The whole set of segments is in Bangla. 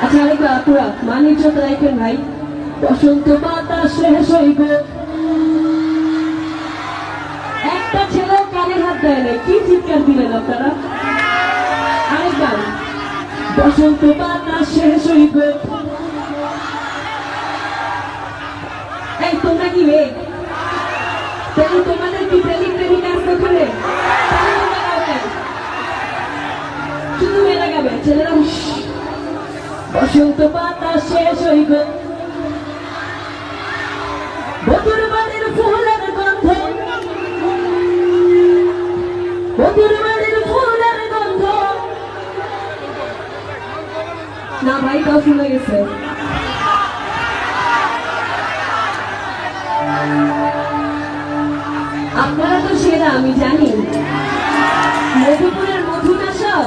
আচ্ছা আরেকবার আপুরা মানিজ্য রাখেন ভাই। বসন্ত বাতাস শেষ হইব, একটা ছেলে কানে হাত দেয় না, কি চিৎকার দিলেন আপনারা? আরেকবার, বসন্ত বাতাস শেষ হইব। এই তোমরা কি মেয়ে? তাহলে তোমাদের কি প্রেমিক প্রেমিকা আসতে ওখানে? শুধু মেয়েরা গাবে, ছেলেরা বসন্ত বাতাস শেষ হইব, বধুর বাড়ির ফুলের গন্ধ, বধুর বাড়ির ফুলের গন্ধ। না ভাই তাও শুনে গেছে। আপনারা তো সেরা আমি জানি, মধুপুরের মধুটা সব।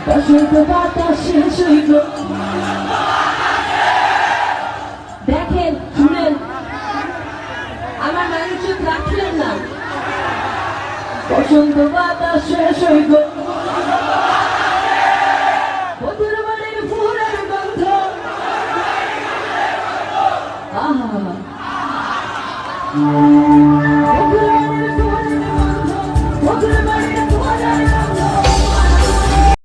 বসন্ত বাতাস শেষ হইব, দেখেন শুনেন, আমার নারী চোখ রাখলেন না। বসন্ত বাতাস শেষ হইব, বধুর বাড়ির ফুলের গন্ধ। আহা